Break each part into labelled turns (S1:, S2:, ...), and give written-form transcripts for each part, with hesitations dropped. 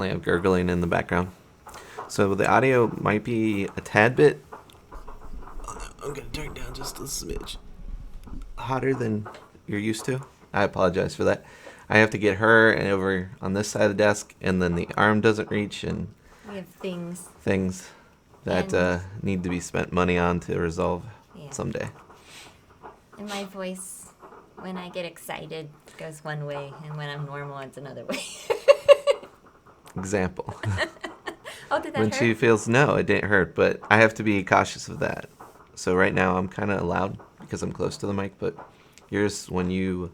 S1: I have gurgling in the background. So the audio might be a tad bit. I'm going to turn it down just a smidge. Hotter than you're used to. I apologize for that. I have to get her and over on this side of the desk, and then the arm doesn't reach, and
S2: we have things
S1: that need to be spent money on to resolve someday.
S2: And my voice, when I get excited, goes one way, and when I'm normal, it's another way.
S1: Example.
S2: Oh, did that
S1: when
S2: hurt?
S1: she feels, no, it didn't hurt, but I have to be cautious of that. So right now I'm kind of loud because I'm close to the mic, but yours, when you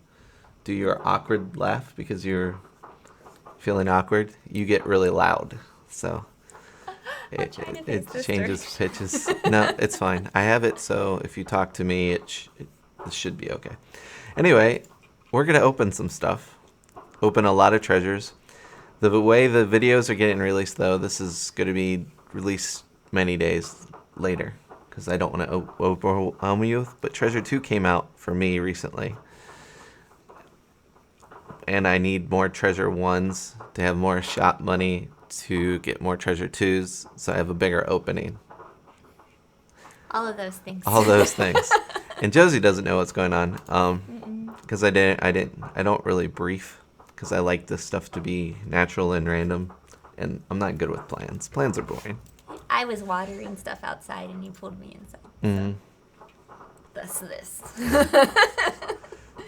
S1: do your awkward laugh because you're feeling awkward, you get really loud. So it changes pitches. No, it's fine. I have it so if you talk to me, it should be okay. Anyway, we're going to open some stuff. Open a lot of treasures. The way the videos are getting released, though, this is going to be released many days later because I don't want to overwhelm you. But Treasure 2 came out for me recently. And I need more Treasure 1s to have more shop money to get more Treasure 2s, so I have a bigger opening.
S2: All of those things.
S1: All those things. And Josie doesn't know what's going on because I don't really brief because I like this stuff to be natural and random, and I'm not good with plans. Plans are boring.
S2: I was watering stuff outside, and you pulled me inside.
S1: Mm-hmm.
S2: Thus this.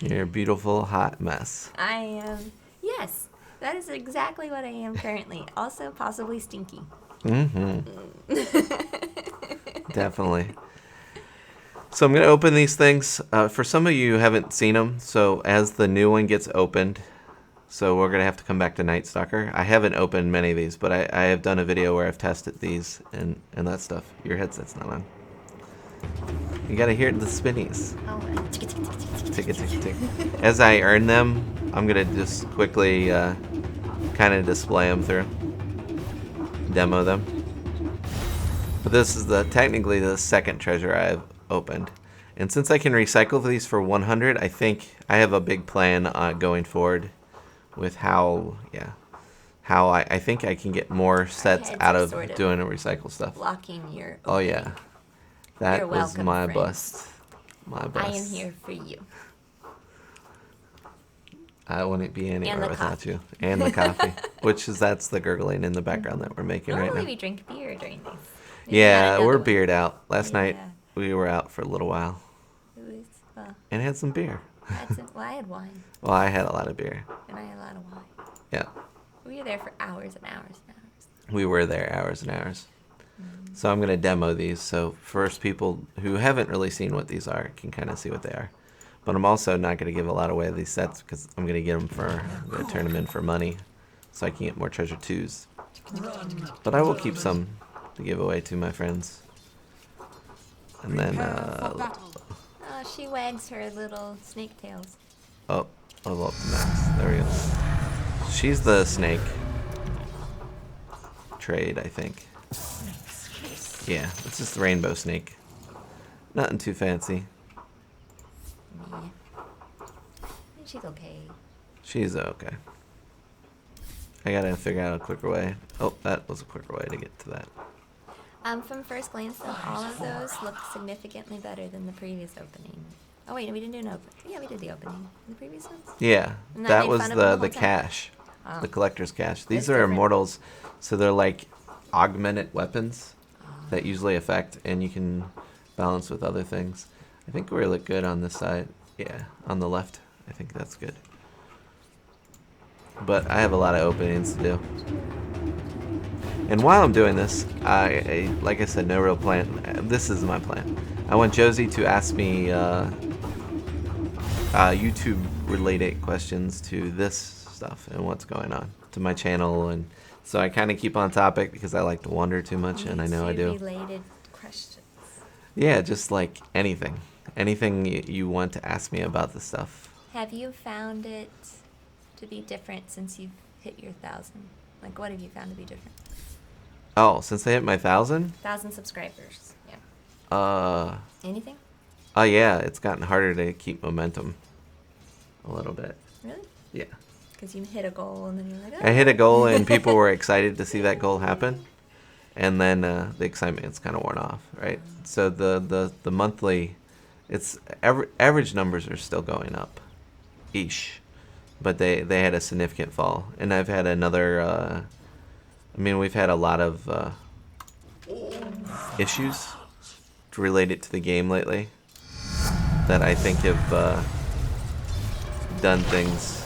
S1: You're a beautiful, hot mess.
S2: I am. Yes, that is exactly what I am currently. Also, possibly stinky.
S1: Mm-hmm. Definitely. So I'm going to open these things. For some of you who haven't seen them, so as the new one gets opened, so we're going to have to come back to Night Stalker. I haven't opened many of these, but I have done a video where I've tested these and that stuff. Your headset's not on. You got to hear the spinnies.
S2: Oh,
S1: Tick, tick, tick. As I earn them, I'm going to just quickly kind of display them through. Demo them. But this is technically the second treasure I've opened. And since I can recycle these for 100, I think I have a big plan going forward with how I think I can get more sets out of doing a recycle stuff.
S2: Blocking your
S1: Oh yeah. That
S2: You're
S1: was
S2: welcome,
S1: my
S2: friends.
S1: bust. My bust.
S2: I am here for you.
S1: I wouldn't be
S2: And
S1: anywhere
S2: the
S1: without
S2: coffee.
S1: you. And the coffee. That's the gurgling in the background that we're making right
S2: Normally
S1: now.
S2: we drink beer during these.
S1: Yeah, we're
S2: beer.
S1: beered out. Last night
S2: Yeah.
S1: we were out for a little while
S2: It was,
S1: and had some beer.
S2: I had wine,
S1: Well, I had a lot of beer.
S2: and I had a lot of wine.
S1: Yeah.
S2: We were there for hours and hours and hours.
S1: We were there hours and hours. So I'm going to demo these. So first, people who haven't really seen what these are can kind of see what they are. But I'm also not going to give a lot away of these sets because I'm going to get them I'm going to turn them in for money so I can get more Treasure 2s. But I will keep some to give away to my friends. And then,
S2: Oh, she wags her little snake tails.
S1: oh, level up the max. There we go. She's the snake trade, I think. Yeah, it's just the rainbow snake. Nothing too fancy.
S2: Yeah. She's okay.
S1: She's okay. I gotta figure out a quicker way. Oh, that was a quicker way to get to that.
S2: From first glance, though, all of those look significantly better than the previous opening. Oh wait, no, we didn't do an opening. Yeah, we did the opening. The previous ones.
S1: Yeah,
S2: And that
S1: that
S2: made
S1: was
S2: fun of them the
S1: the
S2: whole time?
S1: cache,
S2: Oh.
S1: the collector's cache. These
S2: That's
S1: are
S2: different.
S1: immortals, so they're like augmented weapons that usually affect, and you can balance with other things. I think we look good on this side. Yeah, on the left. I think that's good. But I have a lot of openings to do. And while I'm doing this, I like I said, no real plan. This is my plan. I want Josie to ask me YouTube-related questions to this stuff and what's going on to my channel, and so I kind of keep on topic because I like to wander too much, and I know I do.
S2: Related questions.
S1: Yeah, just like anything you want to ask me about the stuff.
S2: Have you found it to be different since you've hit your 1,000? Like, what have you found to be different?
S1: Oh, since I hit my 1,000?
S2: 1,000 subscribers. Yeah. Anything?
S1: Yeah, it's gotten harder to keep momentum. A little bit.
S2: Really?
S1: Yeah.
S2: Because you hit a goal and then you're like,
S1: I hit a goal and people were excited to see that goal happen, and then the excitement's kind of worn off, right? So the monthly, it's average numbers are still going up, ish, but they had a significant fall, and I've had another. I mean, we've had a lot of issues related to the game lately that I think have done things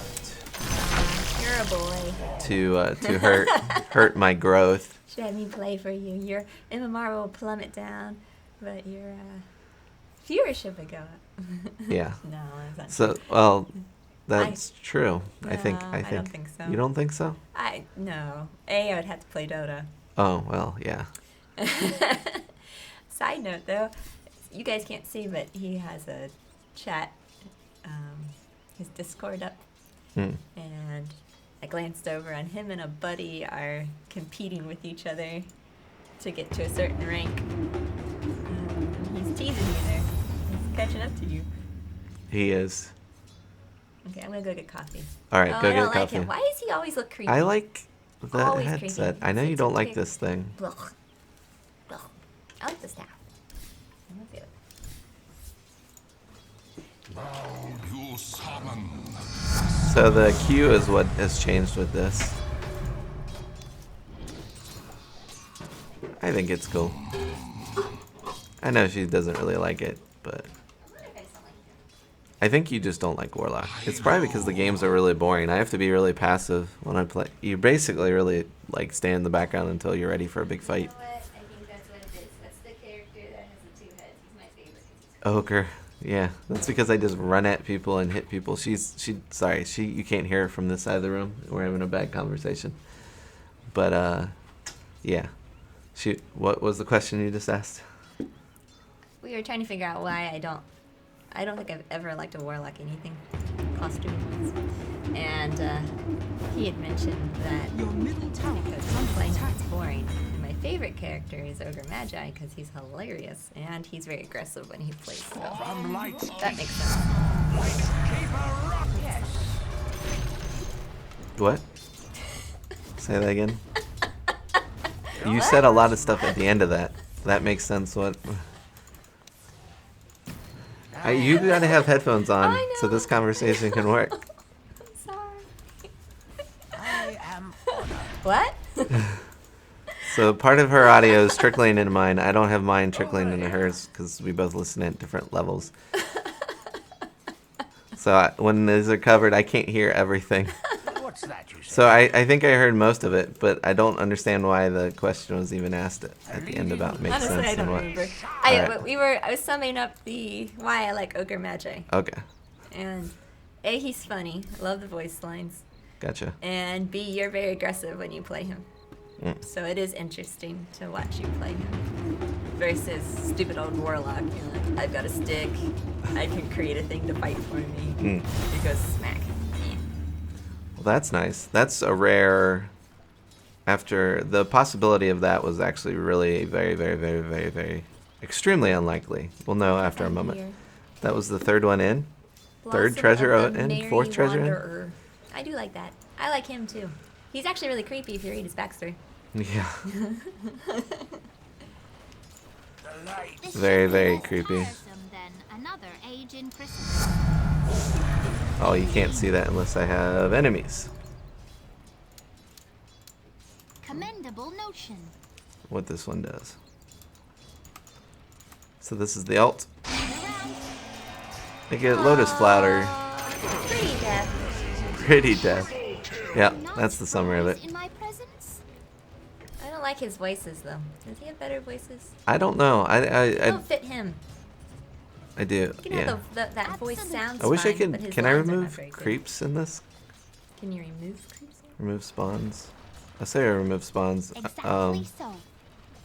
S2: you're a boy.
S1: to hurt my growth.
S2: Should have me play for you. Your MMR will plummet down, but your viewership would go up.
S1: Yeah.
S2: No, that's not
S1: So,
S2: true.
S1: well, that's true. I think.
S2: I don't think so.
S1: You don't think so?
S2: No. I would have to play Dota.
S1: Oh, well, yeah.
S2: Side note, though, you guys can't see, but he has a chat, his Discord up,
S1: Hmm.
S2: and I glanced over, and him and a buddy are competing with each other to get to a certain rank. He's teasing you there. He's catching up to you.
S1: He is.
S2: Okay, I'm gonna go get coffee.
S1: All right,
S2: Oh,
S1: go
S2: I
S1: get
S2: don't
S1: a
S2: like
S1: coffee.
S2: him. Why does he always look creepy?
S1: I like the
S2: Always
S1: headset.
S2: creepy.
S1: I know you
S2: It's
S1: don't
S2: a
S1: like
S2: big-
S1: this thing.
S2: Blech. Blech. I like the staff. I like it.
S3: You summon.
S1: So the Q is what has changed with this. I think it's cool. I know she doesn't really like it, but I think you just don't like Warlock. It's probably because the games are really boring. I have to be really passive when I play. You basically really like stay in the background until you're ready for a big fight.
S2: You know what? I think that's what it is. That's the character that has the two heads. He's my favorite.
S1: Ogre. Yeah, that's because I just run at people and hit people. Sorry, you can't hear her from this side of the room. We're having a bad conversation. But yeah. What was the question you just asked?
S2: We were trying to figure out why I don't think I've ever liked a warlock anything costume-wise. And he had mentioned that
S4: Your middle tower
S2: because
S4: is under
S2: playing
S4: attack.
S2: it's boring. And my favorite character is Ogre Magi because he's hilarious and he's very aggressive when he plays. So
S3: From light.
S2: that makes sense.
S1: What? Say that again. You said a lot of stuff at the end of that. That makes sense. What? You gotta have headphones on
S2: I
S1: so
S2: know.
S1: this conversation can work.
S2: I'm sorry.
S4: I am honored.
S2: What?
S1: So part of her audio is trickling into mine. I don't have mine trickling into hers because we both listen at different levels. So when these are covered, I can't hear everything.
S4: What's that you say?
S1: So I think I heard most of it, but I don't understand why the question was even asked at the end about makes
S2: Honestly,
S1: sense
S2: I don't
S1: and what.
S2: remember.
S1: Alright.
S2: I was summing up why I like Ogre Magi.
S1: Okay,
S2: And A, he's funny. I love the voice lines.
S1: gotcha.
S2: And B, you're very aggressive when you play him.
S1: Mm.
S2: So it is interesting to watch you play him. Versus stupid old warlock. You're like, I've got a stick. I can create a thing to fight for me.
S1: Mm.
S2: It goes smack. Yeah.
S1: Well, that's nice. That's a rare. After the possibility of that was actually really very, very, very, very, very, extremely unlikely. We'll know after a moment.
S2: Here.
S1: That was the third one in. Third
S2: Blossom
S1: treasure
S2: of the
S1: in.
S2: Merry
S1: Fourth treasure in.
S2: Wanderer. I do like that. I like him too. He's actually really creepy if you read his backstory.
S1: Yeah.
S4: The light.
S5: This
S1: Very,
S5: should be
S1: very
S5: less
S1: creepy.
S5: tiresome than another age in Christmas.
S1: Oh, you can't see that unless I have enemies.
S5: Commendable notion.
S1: What this one does. So this is the ult. I get Lotus Flower.
S2: Pretty deaf.
S1: Pretty deaf. Yeah,
S5: Not
S1: that's the summary of it.
S5: surprised in my presence?
S2: I don't like his voices though. Does he have better voices?
S1: I don't know.
S2: They don't fit him.
S1: I do.
S2: You can
S1: Yeah.
S2: have that voice
S5: Absolutely.
S2: sounds
S1: I wish I
S2: fine, but
S1: could.
S2: his
S1: Can I
S2: lines are not
S1: remove
S2: very good.
S1: creeps in this?
S2: Can you remove creeps?
S1: Remove spawns. I say I remove spawns.
S5: Exactly so.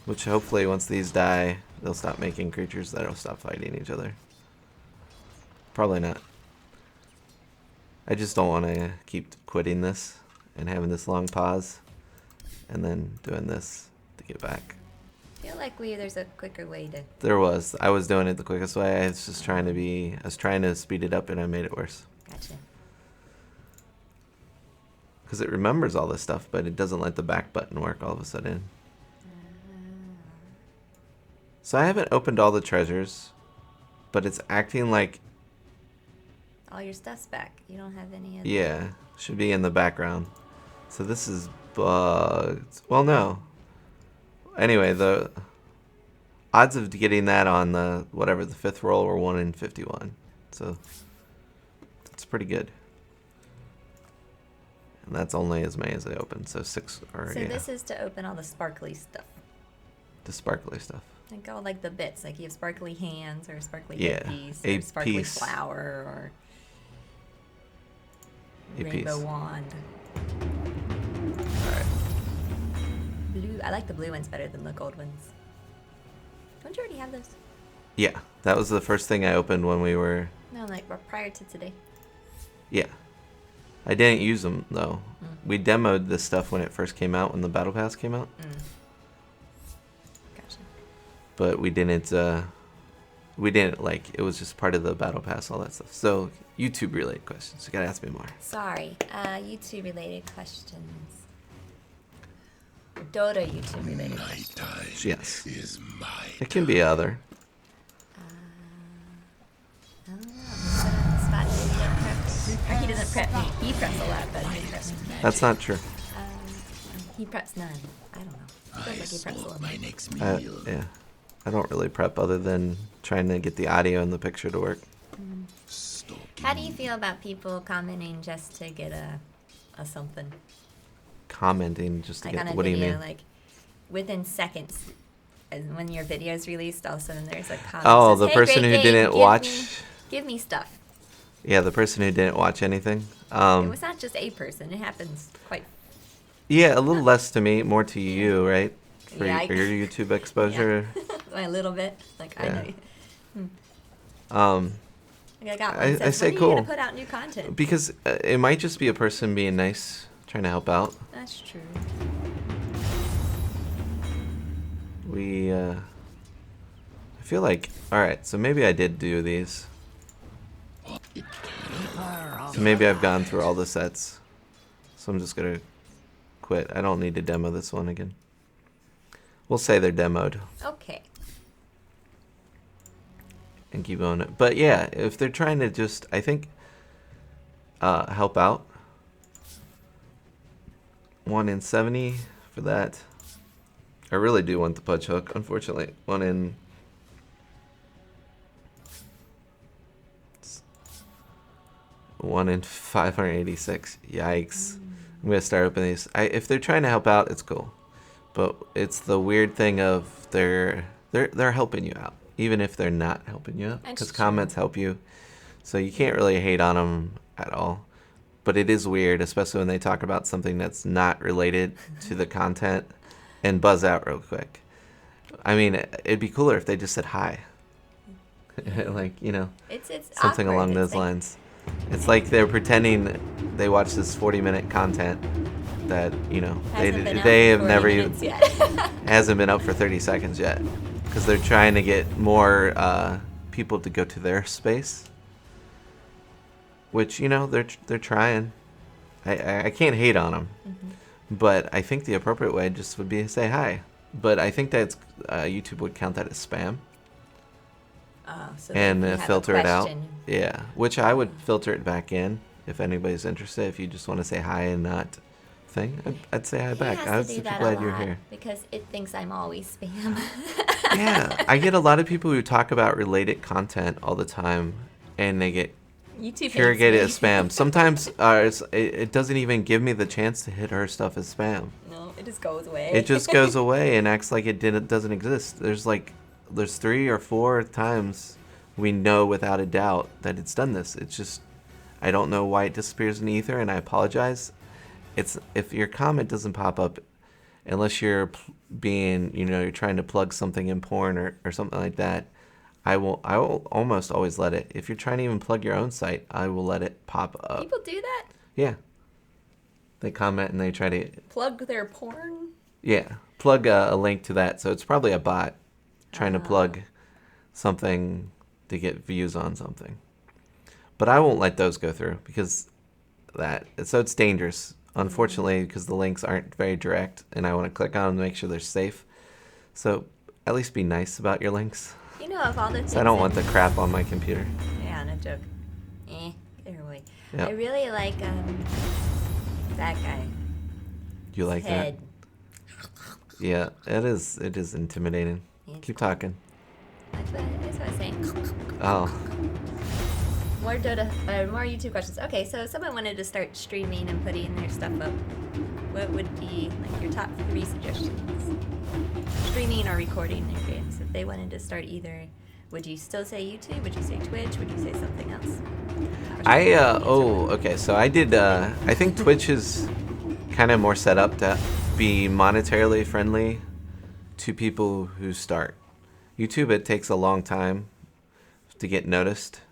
S1: Which hopefully once these die, they'll stop making creatures that'll stop fighting each other. Probably not. I just don't want to keep quitting this and having this long pause and then doing this to get back.
S2: I feel like there's a quicker way to.
S1: There was. I was doing it the quickest way. I was just trying to I was trying to speed it up and I made it worse.
S2: Gotcha.
S1: because it remembers all this stuff, but it doesn't let the back button work all of a sudden. So I haven't opened all the treasures, but it's acting like,
S2: All your stuff's back. You don't have any of
S1: yeah, should be in the background. So this is bugged. Well, no. Anyway, the odds of getting that on the, whatever, the 5th roll were 1 in 51. So it's pretty good. And that's only as many as I opened. So 6 or,
S2: So
S1: yeah,
S2: this is to open all the sparkly stuff.
S1: the sparkly stuff.
S2: Like all like the bits. Like you have sparkly hands or sparkly
S1: Yeah,
S2: headpiece
S1: a
S2: or sparkly
S1: piece.
S2: flower or
S1: A
S2: rainbow
S1: piece.
S2: wand.
S1: Alright.
S2: Blue. I like the blue ones better than the gold ones. Don't you already have those?
S1: Yeah, that was the first thing I opened when we were,
S2: No, like prior to today.
S1: yeah. I didn't use them, though. We demoed this stuff when it first came out, when the Battle Pass came out.
S2: Gotcha.
S1: But we didn't, like, it was just part of the Battle Pass, all that stuff. So, YouTube-related questions. You gotta ask me more.
S2: Sorry. YouTube related questions. Or Dota YouTube related questions.
S3: Nighttime
S1: Yes.
S3: is my
S1: It can be other.
S2: I don't know. Put on the spot. Maybe don't prep. Or he doesn't prep me. He preps a lot, but he preps me.
S1: That's not true.
S2: He preps none. I don't know. He feels like he preps a little
S3: my
S2: bit.
S3: next meal.
S1: Yeah. I don't really prep other than trying to get the audio and the picture to work.
S3: Stalking
S2: How do you feel about people commenting just to get a something?
S1: Commenting just to
S2: Like on
S1: get,
S2: a
S1: what do you
S2: video,
S1: mean?
S2: like within seconds. And when your video is released, all of a sudden there's a comment.
S1: Oh,
S2: that says,
S1: the
S2: "Hey,
S1: person
S2: great
S1: who
S2: game,
S1: didn't
S2: give
S1: watch.
S2: me- give me stuff.
S1: Yeah, the person who didn't watch anything.
S2: It was not just a person. It happens quite.
S1: Yeah, a little less to me, more to you, right? For,
S2: Yeah,
S1: for your YouTube exposure.
S2: A little bit. Like I
S1: Yeah.
S2: know. Like I got one.
S1: I
S2: that says,
S1: say
S2: when are you
S1: cool.
S2: gonna put out new content?
S1: Because it might just be a person being nice, trying to help out.
S2: That's true.
S1: I feel like, alright, so maybe I did do these. So maybe I've gone through all the sets. So I'm just gonna quit. I don't need to demo this one again. We'll say they're demoed
S2: Okay.
S1: and keep on it. But yeah, if they're trying to just, I think, help out. 1 in 70 for that. I really do want the punch hook, unfortunately. 1 in... One in 586. Yikes. I'm gonna start opening these. If they're trying to help out, it's cool. But it's the weird thing of they're helping you out, even if they're not helping you out,
S2: That's
S1: because
S2: true.
S1: comments help you. So you can't really hate on them at all. But it is weird, especially when they talk about something that's not related to the content and buzz out real quick. I mean, it'd be cooler if they just said hi. Like, you know,
S2: It's
S1: something
S2: awkward.
S1: along
S2: It's
S1: those
S2: like-
S1: lines. It's like they're pretending they watch this 40-minute content that, you know,
S2: hasn't been out
S1: they
S2: for
S1: have never
S2: 40
S1: even
S2: minutes yet.
S1: hasn't been up for 30 seconds yet, because they're trying to get more people to go to their space, which, you know, they're trying. I can't hate on them, but I think the appropriate way just would be to say hi. But I think that YouTube would count that as spam
S2: So that
S1: and
S2: if you have a
S1: filter it out.
S2: question-
S1: Yeah, which I would filter it back in if anybody's interested. If you just want to say hi and not thing, I'd say hi
S2: He
S1: back.
S2: has
S1: I
S2: to
S1: was
S2: do
S1: super
S2: that
S1: glad
S2: a
S1: you're
S2: lot
S1: here.
S2: because it thinks I'm always spam.
S1: Yeah, I get a lot of people who talk about related content all the time, and they get
S2: YouTube hates
S1: irrigated
S2: me.
S1: as spam. Sometimes it doesn't even give me the chance to hit her stuff as spam.
S2: No, it just goes away.
S1: It just goes away and acts like it doesn't exist. There's 3 or 4 times we know without a doubt that it's done this. It's just, I don't know why it disappears in the ether, and I apologize. If your comment doesn't pop up, unless you're you're trying to plug something in porn or something like that, I will almost always let it. If you're trying to even plug your own site, I will let it pop up.
S2: People do that?
S1: Yeah. They comment and they try to,
S2: Plug their porn?
S1: yeah, plug a link to that. So it's probably a bot trying to plug something to get views on something. But I won't let those go through because so it's dangerous. unfortunately, because the links aren't very direct, and I want to click on them to make sure they're safe. So at least be nice about your links.
S2: You know, of all the things.
S1: So I don't want the crap on my computer.
S2: Yeah, no joke. Get her away.
S1: Yep.
S2: I really like that guy.
S1: You like
S2: Head.
S1: that? Yeah, it is intimidating.
S2: It's
S1: Keep talking.
S2: That's what I was saying.
S1: Oh,
S2: More Dota, more YouTube questions. Okay, so if someone wanted to start streaming and putting their stuff up, what would be like your top 3 suggestions? Streaming or recording their games. If they wanted to start either, would you still say YouTube? Would you say Twitch? Would you say something else?
S1: okay. So I did. I think Twitch is kind of more set up to be monetarily friendly to people who start. YouTube, it takes a long time to get noticed,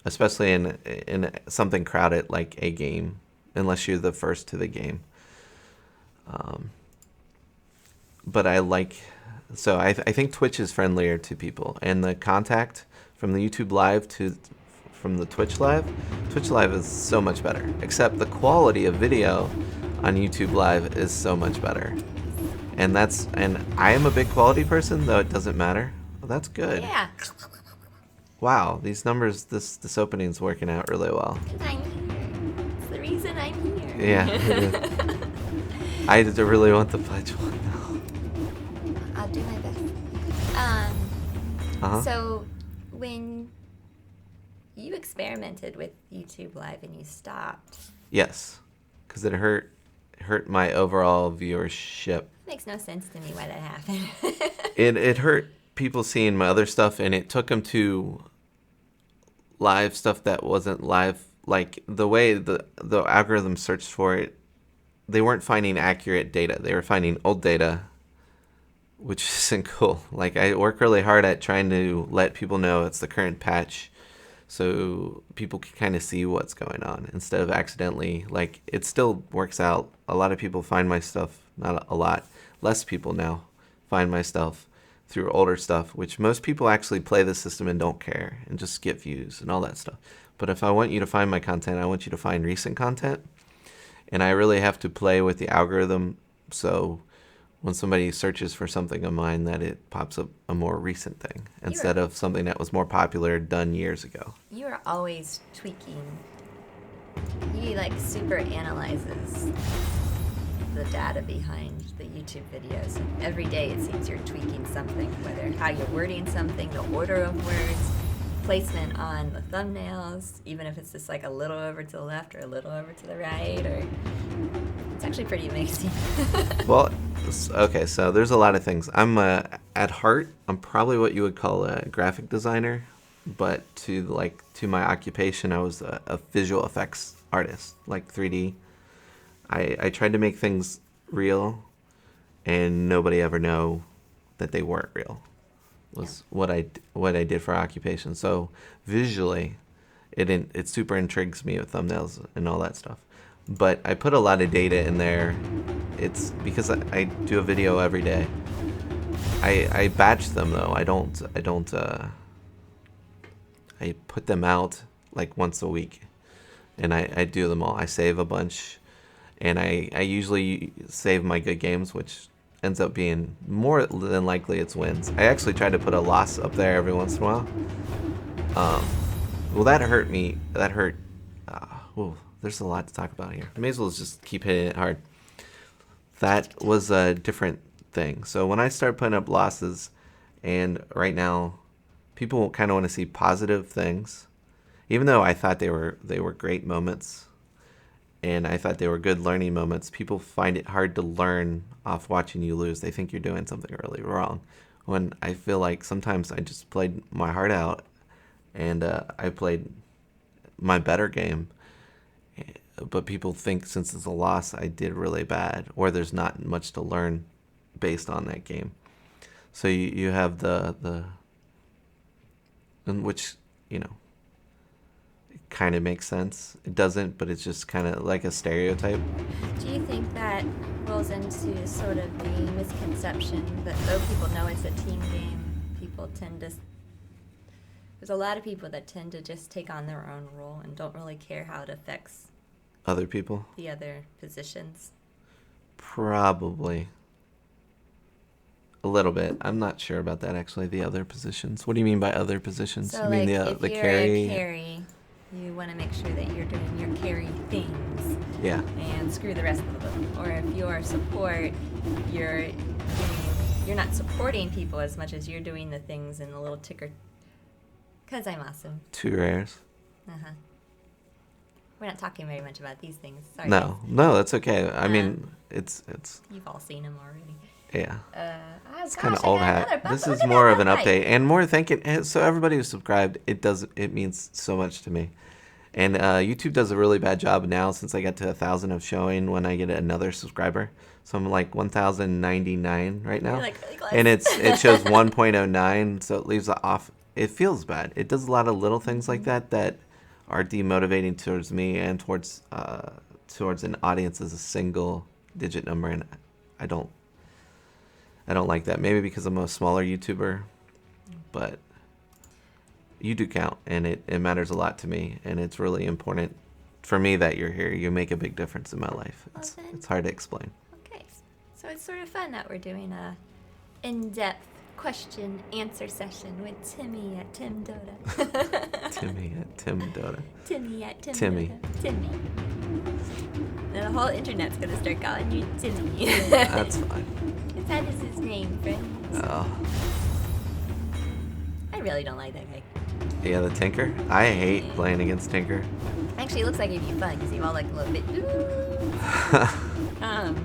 S1: especially in something crowded like a game, unless you're the first to the game. But I think Twitch is friendlier to people, and the contact from the YouTube live from the Twitch live is so much better. Except the quality of video on YouTube live is so much better. And I am a big quality person, though it doesn't matter. Well, that's good.
S2: Yeah.
S1: Wow, these numbers, this opening's working out really well.
S2: Because I'm here. It's the reason I'm here.
S1: Yeah, it is. I really want the pledge one now.
S2: I'll do my best.
S1: Uh-huh.
S2: So, when you experimented with YouTube Live and you stopped,
S1: Yes, because it hurt my overall viewership.
S2: makes no sense to me why that happened.
S1: It hurt people seeing my other stuff, and it took them to live stuff that wasn't live. Like the way the algorithm searched for it, they weren't finding accurate data. They were finding old data, which isn't cool. Like I work really hard at trying to let people know it's the current patch, so people can kind of see what's going on instead of accidentally. Like it still works out. A lot of people find my stuff. Not a lot. Less people now find my stuff through older stuff, which most people actually play the system and don't care and just get views and all that stuff. But if I want you to find my content, I want you to find recent content. And I really have to play with the algorithm, so when somebody searches for something of mine, that it pops up a more recent thing instead of something that was more popular done years ago.
S2: You are always tweaking. He like super analyzes the data behind the YouTube videos. And every day it seems you're tweaking something, whether how you're wording something, the order of words, placement on the thumbnails, even if it's just like a little over to the left or a little over to the right, or it's actually pretty amazing.
S1: Well, okay, so there's a lot of things. I'm at heart, I'm probably what you would call a graphic designer, but to my occupation, I was a visual effects artist, like 3D. I tried to make things real, and nobody ever know that they weren't real. Was what I did for occupation. So visually, it super intrigues me with thumbnails and all that stuff. But I put a lot of data in there. It's because I do a video every day. I batch them though. I put them out like once a week, and I do them all. I save a bunch, and I usually save my good games, which ends up being more than likely it's wins. I actually try to put a loss up there every once in a while. Well, that hurt me. That hurt. There's a lot to talk about here. I may as well just keep hitting it hard. That was a different thing. So when I start putting up losses, and right now, people kind of want to see positive things, even though I thought they were great moments, and I thought they were good learning moments. People find it hard to learn off watching you lose. They think you're doing something really wrong, when I feel like sometimes I just played my heart out, and I played my better game. But people think since it's a loss, I did really bad, or there's not much to learn based on that game. So you have the in which, it kind of makes sense. It doesn't, but it's just kind of like a stereotype.
S2: Do you think that rolls into sort of the misconception that though people know it's a team game, there's a lot of people that tend to just take on their own role and don't really care how it affects
S1: Other people?
S2: The other positions?
S1: Probably. A little bit. I'm not sure about that actually. The other positions. What do you mean by other positions?
S2: So
S1: you mean
S2: like,
S1: the
S2: if you're
S1: carry?
S2: a carry, you want to make sure that you're doing your carry things.
S1: Yeah.
S2: And screw the rest of them. Or if you're support, you're not supporting people as much as you're doing the things in the little ticker. 'Cause I'm awesome.
S1: 2 rares.
S2: Uh-huh. We're not talking very much about these things. Sorry.
S1: No, that's okay. I mean, it's
S2: You've all seen them already.
S1: yeah.
S2: Oh,
S1: It's
S2: gosh,
S1: kind of
S2: I
S1: old
S2: got
S1: hat.
S2: another bump.
S1: This
S2: Look
S1: is
S2: at
S1: more
S2: that
S1: of an
S2: bump
S1: update
S2: light.
S1: and more thank you. So everybody who's subscribed, it means so much to me. And YouTube does a really bad job now since I got to 1,000 of showing when I get another subscriber. So I'm like 1,099 right now,
S2: You're like,
S1: and it shows 1.09, so it leaves it off. It feels bad. It does a lot of little things like that are demotivating towards me and towards an audience as a single digit number, and I don't like that. Maybe because I'm a smaller YouTuber, but you do count, and it matters a lot to me, and it's really important for me that you're here. You make a big difference in my life. It's hard to explain.
S2: Okay, so it's sort of fun that we're doing a in-depth question-answer session with Timmy at Tim Dota.
S1: Timmy at Tim Dota.
S2: Timmy at Tim
S1: Timmy.
S2: Dota. Timmy. And the whole internet's gonna start calling you Timmy.
S1: That's fine.
S2: That is his name, friends.
S1: Oh,
S2: I really don't like that guy.
S1: yeah, the Tinker. I hate playing against Tinker.
S2: Actually, it looks like it'd be fun because you all like a little bit.
S1: All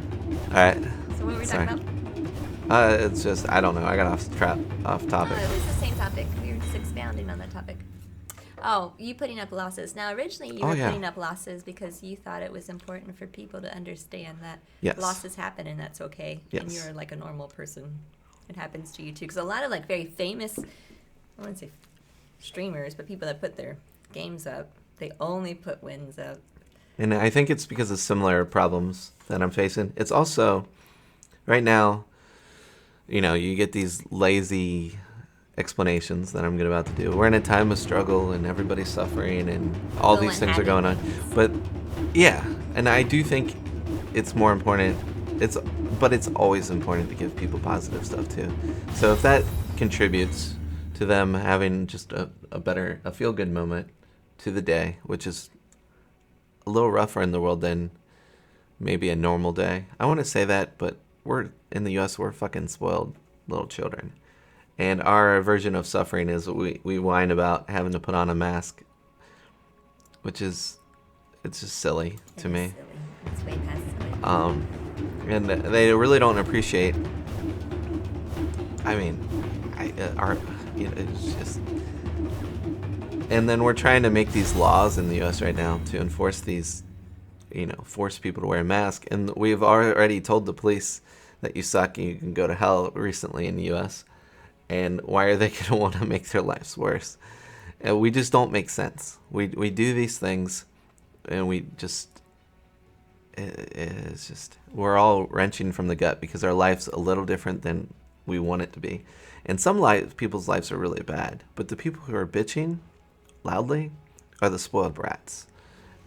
S1: right.
S2: So what were we
S1: Sorry.
S2: talking about?
S1: It's just I don't know. I got off
S2: Oh,
S1: topic.
S2: it was the same topic. We were just expounding on that topic. Oh, you putting up losses. Now, originally you were
S1: yeah.
S2: putting up losses because you thought it was important for people to understand that
S1: Yes.
S2: losses happen and that's okay. And
S1: Yes.
S2: you're like a normal person. It happens to you too. Because a lot of like very famous, I wouldn't say streamers, but people that put their games up, they only put wins up.
S1: And I think it's because of similar problems that I'm facing. It's also, right now, you get these lazy explanations that I'm about to do. We're in a time of struggle and everybody's suffering and all
S2: Well,
S1: these
S2: and
S1: things are
S2: happy
S1: going on.
S2: things.
S1: But yeah, and I do think it's more important. But it's always important to give people positive stuff too. So if that contributes to them having just a feel-good moment to the day, which is a little rougher in the world than maybe a normal day. I want to say that, but we're in the U.S. We're fucking spoiled little children, and our version of suffering is we whine about having to put on a mask, which is it's just silly to me.
S2: Silly. It's way past silly.
S1: And they really don't appreciate. I mean, it's just. And then we're trying to make these laws in the U.S. right now to enforce these, force people to wear a mask. And we've already told the police that you suck and you can go to hell recently in the U.S. And why are they going to want to make their lives worse? And we just don't make sense. We do these things, and we just. It's just we're all wrenching from the gut because our life's a little different than we want it to be. And some people's lives are really bad, but the people who are bitching loudly are the spoiled brats,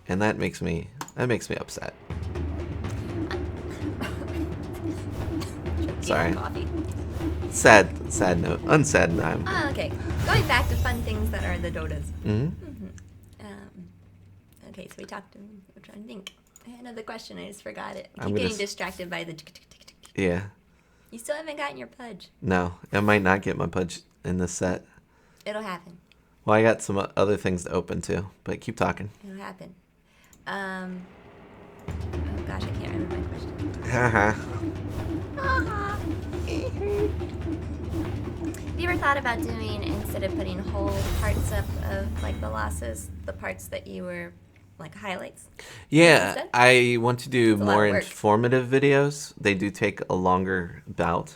S1: and that makes me upset. Sorry.
S2: Coffee.
S1: Sad note, unsaid note.
S2: Oh, okay. Going back to fun things that are the Dotas.
S1: Mm-hmm.
S2: Okay, so we talked. We're trying to think. I had another question. I just forgot it. I
S1: I'm
S2: keep
S1: gonna
S2: getting distracted by the. Tick, tick, tick, tick, tick.
S1: Yeah.
S2: You still haven't gotten your pudge.
S1: No, I might not get my pudge in this set.
S2: It'll happen.
S1: Well, I got some other things to open too, but keep talking.
S2: It'll happen. Oh gosh, I can't remember my question.
S1: Haha.
S2: Have you ever thought about doing, instead of putting whole parts up of like the losses, the parts that you were like highlights?
S1: Yeah,
S2: Instead?
S1: I want to do
S2: It's a lot
S1: more
S2: of work.
S1: informative videos. They do take a longer bout,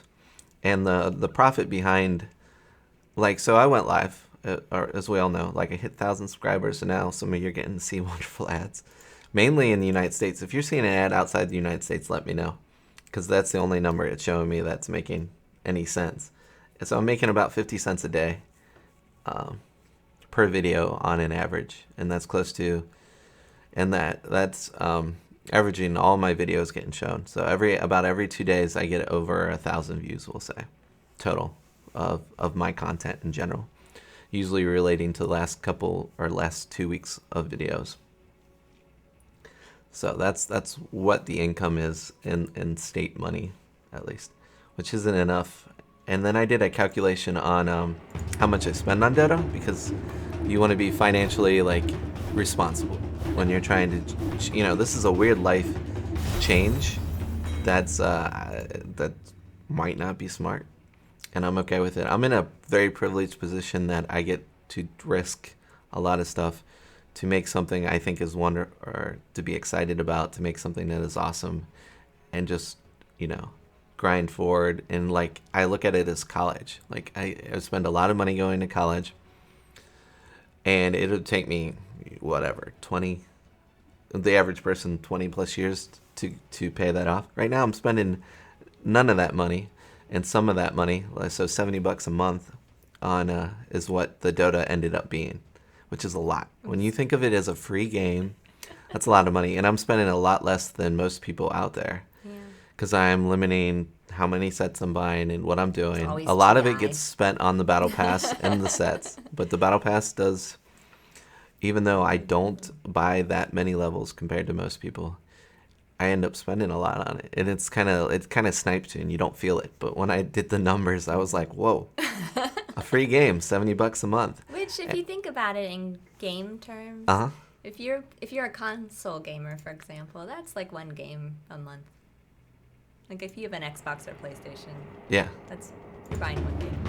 S1: and the profit behind, so I went live, or as we all know, I hit 1,000 subscribers, and now some of you are getting to see wonderful ads, mainly in the United States. If you're seeing an ad outside the United States, let me know, because that's the only number it's showing me that's making any sense. And so I'm making about 50 cents a day per video on an average, and that's close to and that's averaging all my videos getting shown. So about every 2 days, I get over 1,000 views. We'll say total of my content in general, usually relating to the last 2 weeks of videos. So that's what the income is in state money, at least, which isn't enough. And then I did a calculation on how much I spend on Dota, because you want to be financially like responsible when you're trying to, this is a weird life change that might not be smart, and I'm okay with it. I'm in a very privileged position that I get to risk a lot of stuff to make something I think is or to be excited about, to make something that is awesome, and just, grind forward. And like, I look at it as college. Like, I spend a lot of money going to college, and it would take me, whatever, the average person, 20 plus years to pay that off. Right now I'm spending none of that money, and some of that money, so $70 a month on is what the Dota ended up being, which is a lot. When you think of it as a free game, that's a lot of money, and I'm spending a lot less than most people out there. Because I'm limiting how many sets I'm buying and what I'm doing. A lot of it gets spent on the battle pass and the sets, but the battle pass does, even though I don't buy that many levels compared to most people, I end up spending a lot on it, and it kind of snipes you and you don't feel it. But when I did the numbers, I was like, whoa, a free game, $70 a month.
S2: Which, if you think about it in game terms, if you're a console gamer, for example, that's like one game a month. Like, if you have an Xbox or PlayStation,
S1: yeah,
S2: you're buying one game.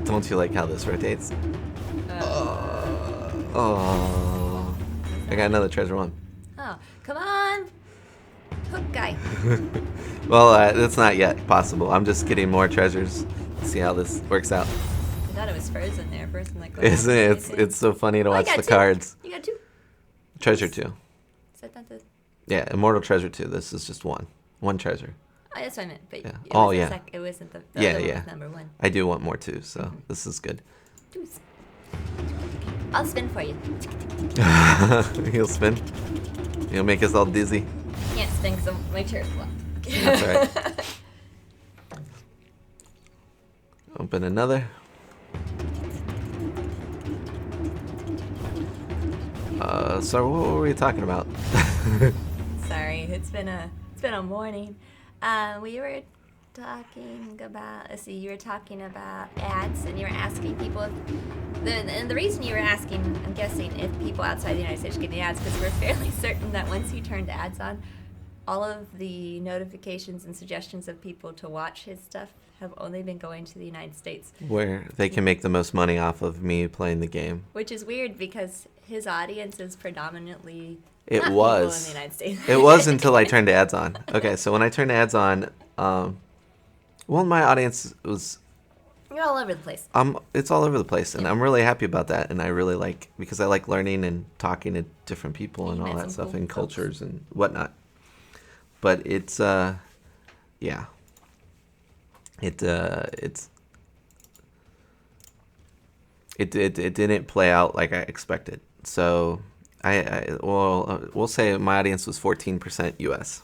S1: Don't you like how this rotates? Oh, I got another treasure one.
S2: Oh, come on, hook guy.
S1: Well, it's not yet possible. I'm just getting more treasures. See how this works out.
S2: I thought it was frozen there. Frozen like.
S1: Isn't it? It's so funny to watch the cards.
S2: You got two.
S1: Treasure 2.
S2: Is that not the?
S1: Yeah, Immortal Treasure 2. This is just one treasure.
S2: Oh, that's what I meant. But
S1: yeah.
S2: It wasn't the
S1: Yeah,
S2: other one
S1: yeah.
S2: was number one.
S1: I do want more too, so this is good.
S2: I'll spin for you.
S1: He'll spin. He'll make us all dizzy.
S2: Can't spin because my chair's locked.
S1: That's all right. Open another. So what were we talking about?
S2: Sorry, it's been a morning. We were talking about. Let's see. You were talking about ads, and you were asking people. And the reason you were asking, I'm guessing, if people outside the United States get the ads, because we're fairly certain that once you turned ads on, all of the notifications and suggestions of people to watch his stuff have only been going to the United States.
S1: Where they can make the most money off of me playing the game.
S2: Which is weird because his audience is predominantly
S1: It
S2: not
S1: was.
S2: people in the United States.
S1: It was until I turned ads on. Okay, so when I turned ads on, my audience was...
S2: You're all over the place.
S1: It's all over the place, and I'm really happy about that, and I really like, because I like learning and talking to different people and all that stuff, and cultures and whatnot. But it's, yeah. It didn't play out like I expected. So we'll say my audience was 14% US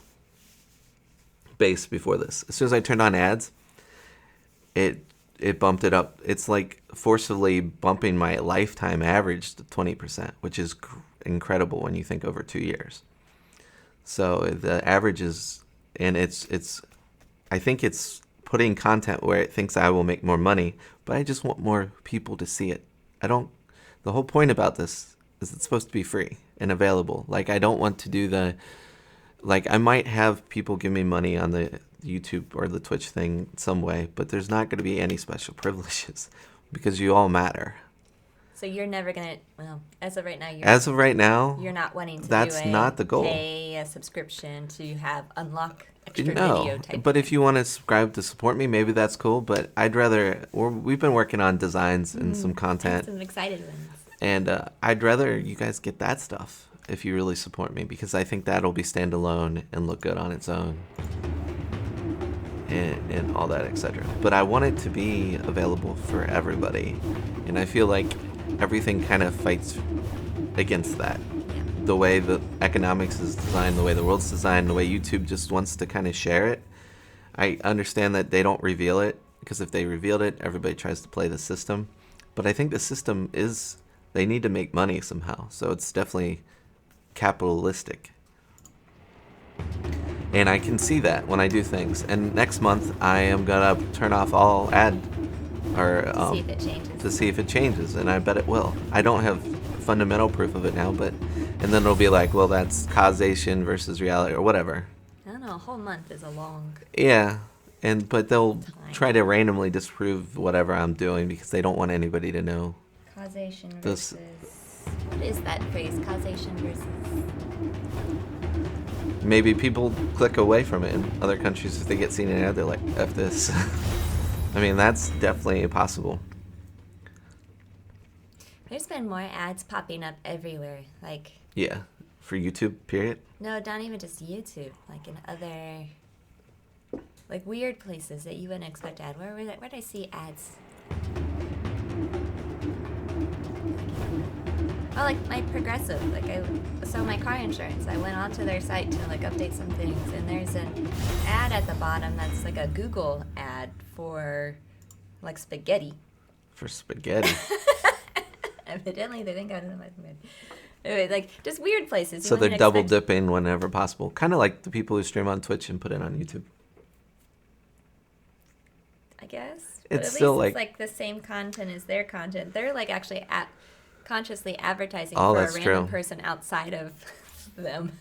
S1: base before this. As soon as I turned on ads, it bumped it up. It's like forcibly bumping my lifetime average to 20%, which is incredible when you think over 2 years. So the average is, and I think it's putting content where it thinks I will make more money, but I just want more people to see it. The whole point about this is it's supposed to be free and available. Like, I don't want to do I might have people give me money on the YouTube or the Twitch thing some way, but there's not going to be any special privileges because you all matter.
S2: So you're never going to, well, as of right now, you're not wanting to
S1: not the goal.
S2: Pay a subscription to have unlock extra video
S1: No,
S2: type
S1: but
S2: thing.
S1: if you want to subscribe to support me, maybe that's cool, but I'd rather, we've been working on designs and some content,
S2: Some excited ones.
S1: and I'd rather you guys get that stuff if you really support me, because I think that'll be standalone and look good on its own. And all that, etc. But I want it to be available for everybody, and I feel like everything kind of fights against that. the way the economics is designed, the way the world's designed, the way YouTube just wants to kind of share it. I understand that they don't reveal it, because if they revealed it, everybody tries to play the system. But I think the system is, they need to make money somehow. So it's definitely capitalistic. And I can see that when I do things. And next month, I am going to turn off all ad, or
S2: See if it changes.
S1: to see if it changes. And I bet it will. I don't have fundamental proof of it now, but, and then it'll be like, well, that's causation versus reality, or whatever.
S2: I don't know. A whole month is a long.
S1: Yeah. But they'll
S2: Time.
S1: try to randomly disprove whatever I'm doing because they don't want anybody to know.
S2: Causation
S1: This-
S2: versus. What is that phrase? Causation versus.
S1: Maybe people click away from it in other countries if they get seen an ad. They're like, "F this." I mean, that's definitely possible.
S2: There's been more ads popping up everywhere. Like,
S1: Yeah, for YouTube, period.
S2: no, not even just YouTube. Like in other, like weird places that you wouldn't expect ad. Where'd I see ads? Oh, like my Progressive. So my car insurance. I went onto their site to like update some things, and there's an ad at the bottom that's like a Google ad for like spaghetti.
S1: For spaghetti.
S2: Evidently, they think I don't like spaghetti. Anyway, like just weird places. You
S1: So they're
S2: wouldn't
S1: double
S2: expect-
S1: dipping whenever possible. Kind of like the people who stream on Twitch and put it on YouTube.
S2: I guess.
S1: It's
S2: But at
S1: still
S2: least
S1: like-
S2: it's like the same content as their content. They're like actually consciously advertising
S1: Oh,
S2: for a
S1: that's
S2: random
S1: true.
S2: person outside of them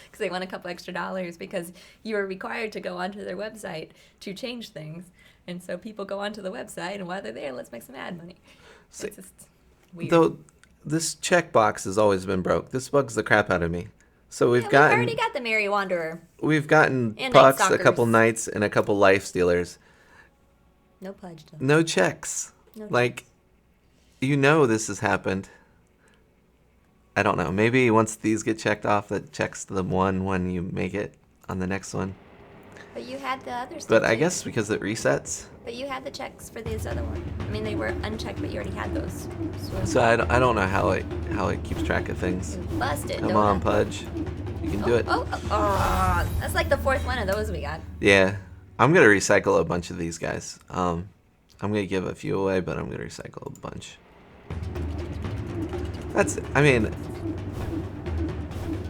S2: because they want a couple extra dollars because you are required to go onto their website to change things. And so people go onto the website, and while they're there, let's make some ad money.
S1: See,
S2: It's just weird.
S1: Though this checkbox has always been broke. This bugs the crap out of me. So we've
S2: Yeah, we've already got the Merry Wanderer.
S1: gotten
S2: And
S1: pucks,
S2: Night
S1: a couple
S2: Stalkers.
S1: knights, and a couple life stealers.
S2: No pledge, though.
S1: No checks.
S2: No
S1: Like, you know this has happened. I don't know. Maybe once these get checked off, that checks the one when you make it on the next one.
S2: But you had the other stuff.
S1: But I
S2: too.
S1: guess because it resets.
S2: But you had the checks for this other one. I mean, they were unchecked, but you already had those.
S1: So I don't know how it keeps track of things.
S2: You busted.
S1: Come
S2: Dota.
S1: on, Pudge. You can do it.
S2: Oh, that's like the fourth one of those we got.
S1: Yeah. I'm going to recycle a bunch of these guys. I'm going to give a few away, but I'm going to recycle a bunch.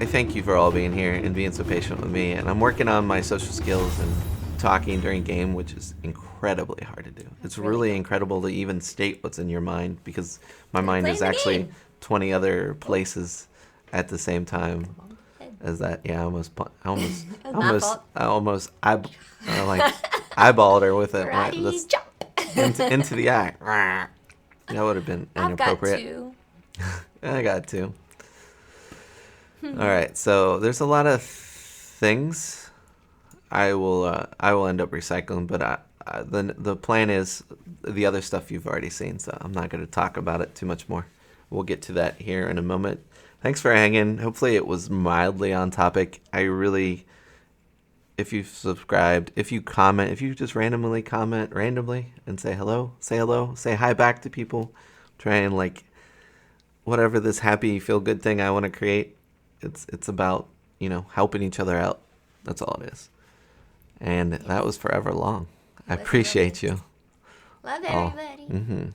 S1: I thank you for all being here and being so patient with me. And I'm working on my social skills and talking during game, which is incredibly hard to do. It's really incredible to even state what's in your mind because my mind
S2: playing
S1: is
S2: the
S1: actually
S2: game.
S1: 20 other places at the same time as that. Yeah, I almost eyeballed her with it. Right,
S2: Karate jump.
S1: into the eye. That would have been
S2: I've got
S1: inappropriate.
S2: two.
S1: I got two. All right, so there's a lot of things I will end up recycling, but the plan is the other stuff you've already seen, so I'm not going to talk about it too much more. We'll get to that here in a moment. Thanks for hanging. Hopefully it was mildly on topic. If you've subscribed, if you comment, if you just randomly comment randomly and say hello, say hi back to people, try and like whatever this happy feel good thing I want to create. It's about, helping each other out. That's all it is. And that was forever long. I
S2: Was
S1: appreciate you.
S2: Love
S1: all.
S2: everybody.
S1: Mm-hmm.